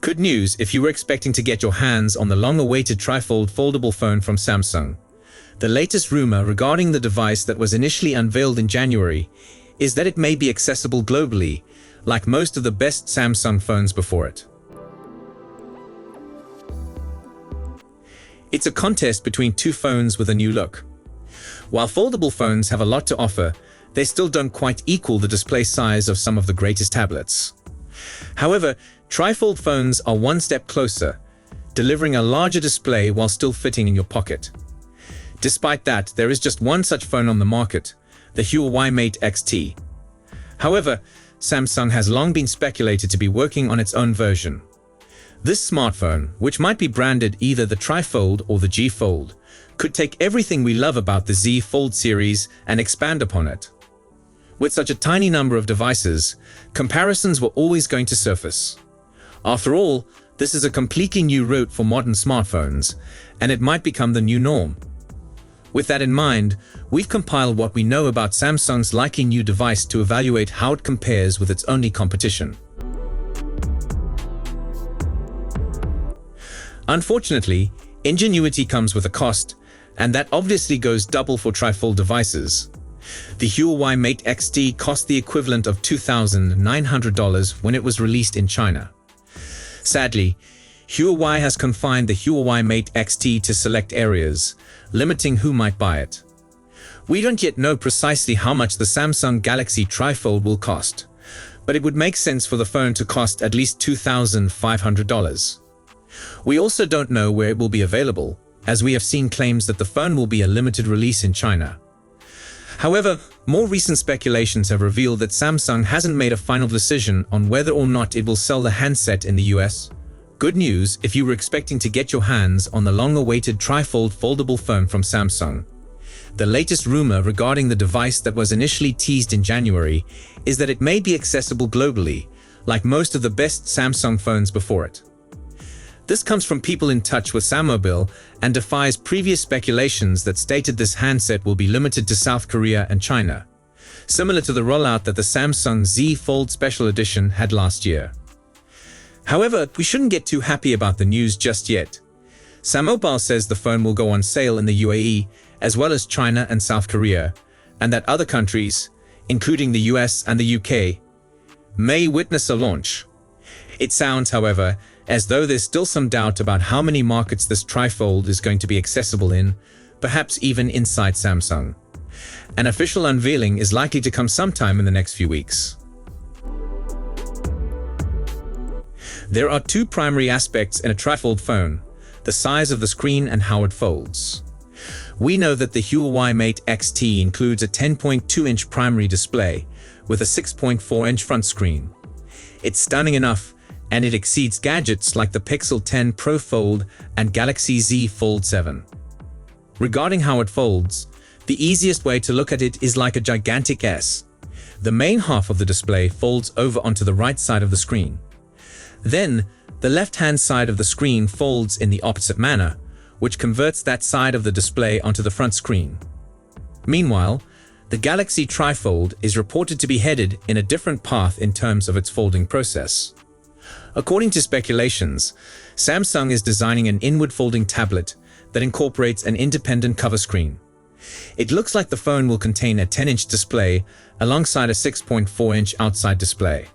Good news if you were expecting to get your hands on the long-awaited TriFold foldable phone from Samsung. The latest rumor regarding the device that was initially unveiled in January is that it may be accessible globally, like most of the best Samsung phones before it. It's a contest between two phones with a new look. While foldable phones have a lot to offer, they still don't quite equal the display size of some of the greatest tablets. However, TriFold phones are one step closer, delivering a larger display while still fitting in your pocket. Despite that, there is just one such phone on the market, the Huawei Mate XT. However, Samsung has long been speculated to be working on its own version. This smartphone, which might be branded either the TriFold or the G Fold, could take everything we love about the Z Fold series and expand upon it. With such a tiny number of devices, comparisons were always going to surface. After all, this is a completely new route for modern smartphones, and it might become the new norm. With that in mind, we've compiled what we know about Samsung's likely new device to evaluate how it compares with its only competition. Unfortunately, ingenuity comes with a cost, and that obviously goes double for TriFold devices. The Huawei Mate XT cost the equivalent of $2,900 when it was released in China. Sadly, Huawei has confined the Huawei Mate XT to select areas, limiting who might buy it. We don't yet know precisely how much the Samsung Galaxy TriFold will cost, but it would make sense for the phone to cost at least $2,500. We also don't know where it will be available, as we have seen claims that the phone will be a limited release in China. However, more recent speculations have revealed that Samsung hasn't made a final decision on whether or not it will sell the handset in the US. Good news if you were expecting to get your hands on the long-awaited TriFold foldable phone from Samsung. The latest rumor regarding the device that was initially teased in January is that it may be accessible globally, like most of the best Samsung phones before it. This comes from people in touch with Sammobile and defies previous speculations that stated this handset will be limited to South Korea and China, similar to the rollout that the Samsung Z Fold Special Edition had last year. However, we shouldn't get too happy about the news just yet. Sammobile says the phone will go on sale in the UAE, as well as China and South Korea, and that other countries, including the US and the UK, may witness a launch. It sounds, however, as though there's still some doubt about how many markets this TriFold is going to be accessible in, perhaps even inside Samsung. An official unveiling is likely to come sometime in the next few weeks. There are two primary aspects in a TriFold phone: the size of the screen and how it folds. We know that the Huawei Mate XT includes a 10.2-inch primary display with a 6.4-inch front screen. It's stunning enough, and it exceeds gadgets like the Pixel 10 Pro Fold and Galaxy Z Fold 7. Regarding how it folds, the easiest way to look at it is like a gigantic S. The main half of the display folds over onto the right side of the screen. Then, the left-hand side of the screen folds in the opposite manner, which converts that side of the display onto the front screen. Meanwhile, the Galaxy TriFold is reported to be headed in a different path in terms of its folding process. According to speculations, Samsung is designing an inward-folding tablet that incorporates an independent cover screen. It looks like the phone will contain a 10-inch display alongside a 6.4-inch outside display.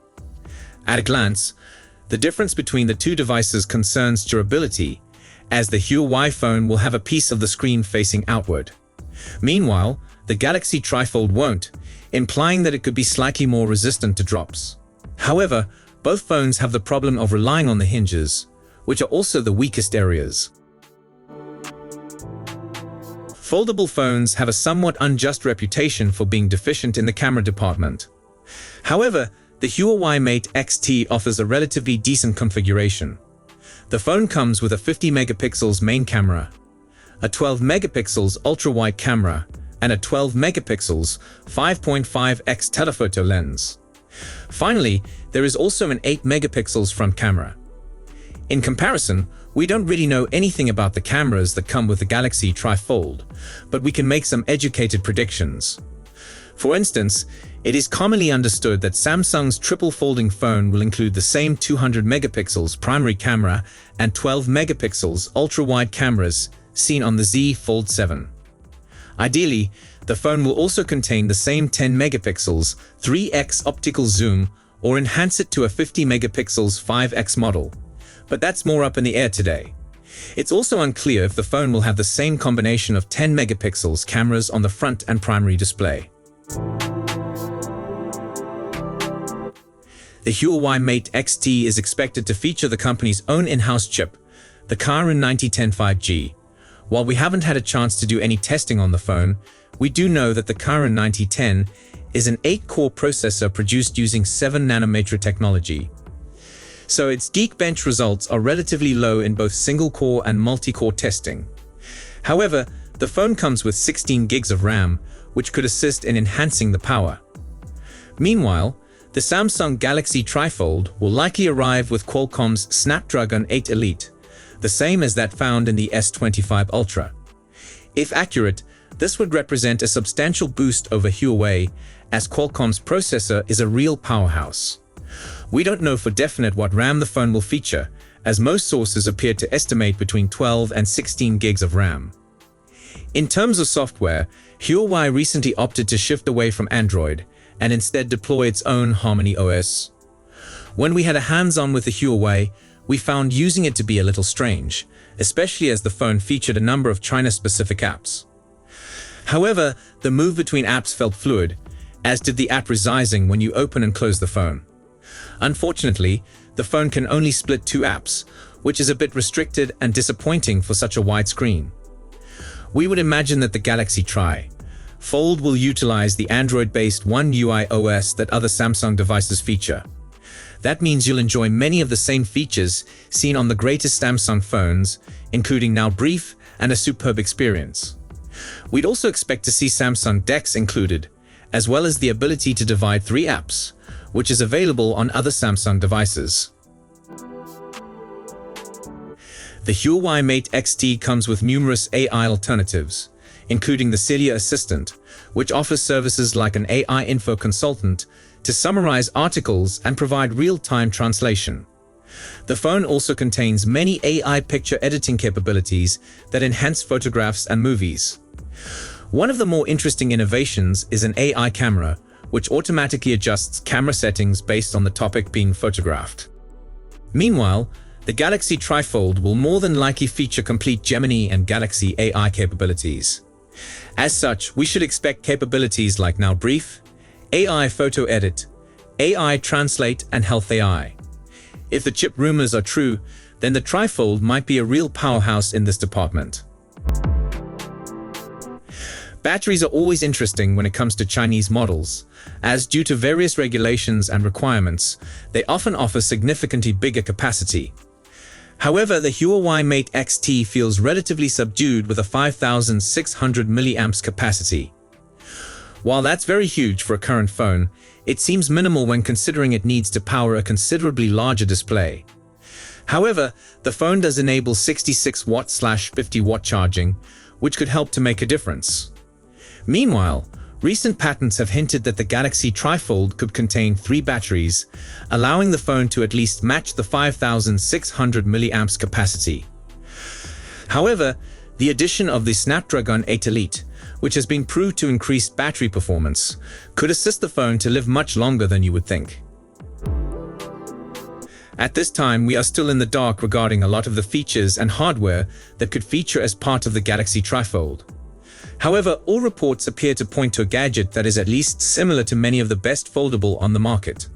At a glance, the difference between the two devices concerns durability, as the Huawei phone will have a piece of the screen facing outward. Meanwhile, the Galaxy TriFold won't, implying that it could be slightly more resistant to drops. However, both phones have the problem of relying on the hinges, which are also the weakest areas. Foldable phones have a somewhat unjust reputation for being deficient in the camera department. However, the Huawei Mate XT offers a relatively decent configuration. The phone comes with a 50 megapixels main camera, a 12 megapixels ultra-wide camera, and a 12 megapixels 5.5x telephoto lens. Finally, there is also an 8 megapixels front camera. In comparison, we don't really know anything about the cameras that come with the Galaxy TriFold, but we can make some educated predictions. For instance, It is commonly understood that Samsung's triple folding phone will include the same 200 megapixels primary camera and 12 megapixels ultra-wide cameras seen on the Z Fold 7. Ideally, the phone will also contain the same 10 megapixels 3x optical zoom or enhance it to a 50 megapixels 5x model. But that's more up in the air today. It's also unclear if the phone will have the same combination of 10 megapixels cameras on the front and primary display. The Huawei Mate XT is expected to feature the company's own in-house chip, the Kirin 9010 5G. While we haven't had a chance to do any testing on the phone, we do know that the Kirin 9010 is an 8-core processor produced using 7nm technology. So its Geekbench results are relatively low in both single-core and multi-core testing. However, the phone comes with 16 gigs of RAM, which could assist in enhancing the power. Meanwhile, the Samsung Galaxy TriFold will likely arrive with Qualcomm's Snapdragon 8 Elite, the same as that found in the S25 Ultra. If accurate, this would represent a substantial boost over Huawei, as Qualcomm's processor is a real powerhouse. We don't know for definite what RAM the phone will feature, as most sources appear to estimate between 12 and 16 gigs of RAM. In terms of software, Huawei recently opted to shift away from Android and instead deploy its own Harmony OS. When we had a hands-on with the Huawei, we found using it to be a little strange, especially as the phone featured a number of China-specific apps. However, the move between apps felt fluid, as did the app resizing when you open and close the phone. Unfortunately, the phone can only split 2 apps, which is a bit restricted and disappointing for such a wide screen. We would imagine that the Galaxy TriFold will utilize the Android-based One UI OS that other Samsung devices feature. That means you'll enjoy many of the same features seen on the greatest Samsung phones, including now brief and a superb experience. We'd also expect to see Samsung DeX included, as well as the ability to divide 3 apps, which is available on other Samsung devices. The Huawei Mate XT comes with numerous AI alternatives, including the Celia Assistant, which offers services like an AI info consultant to summarize articles and provide real-time translation. The phone also contains many AI picture editing capabilities that enhance photographs and movies. One of the more interesting innovations is an AI camera, which automatically adjusts camera settings based on the topic being photographed. Meanwhile, the Galaxy TriFold will more than likely feature complete Gemini and Galaxy AI capabilities. As such, we should expect capabilities like Now Brief, AI Photo Edit, AI Translate, and Health AI. If the chip rumors are true, then the TriFold might be a real powerhouse in this department. Batteries are always interesting when it comes to Chinese models, as due to various regulations and requirements, they often offer significantly bigger capacity. However, the Huawei Mate XT feels relatively subdued with a 5,600 mAh capacity. While that's very huge for a current phone, it seems minimal when considering it needs to power a considerably larger display. However, the phone does enable 66 watt/50 watt charging, which could help to make a difference. Meanwhile, recent patents have hinted that the Galaxy TriFold could contain 3 batteries, allowing the phone to at least match the 5,600 mAh capacity. However, the addition of the Snapdragon 8 Elite, which has been proved to increase battery performance, could assist the phone to live much longer than you would think. At this time, we are still in the dark regarding a lot of the features and hardware that could feature as part of the Galaxy TriFold. However, all reports appear to point to a gadget that is at least similar to many of the best foldable on the market.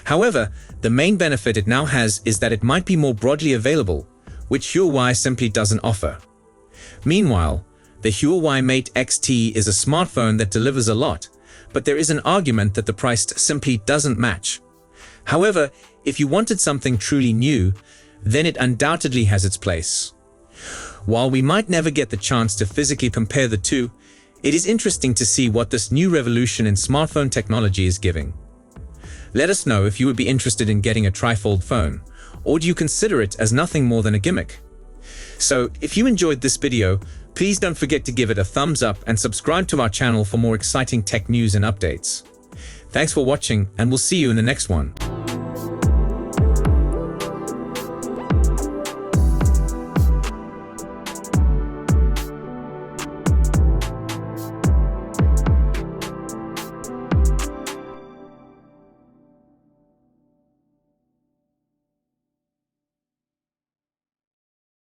However, the main benefit it now has is that it might be more broadly available, which Huawei simply doesn't offer. Meanwhile, the Huawei Mate XT is a smartphone that delivers a lot, but there is an argument that the price simply doesn't match. However, if you wanted something truly new, then it undoubtedly has its place. While we might never get the chance to physically compare the two, it is interesting to see what this new revolution in smartphone technology is giving. Let us know if you would be interested in getting a TriFold phone, or do you consider it as nothing more than a gimmick? So, if you enjoyed this video, please don't forget to give it a thumbs up and subscribe to our channel for more exciting tech news and updates. Thanks for watching, and we'll see you in the next one.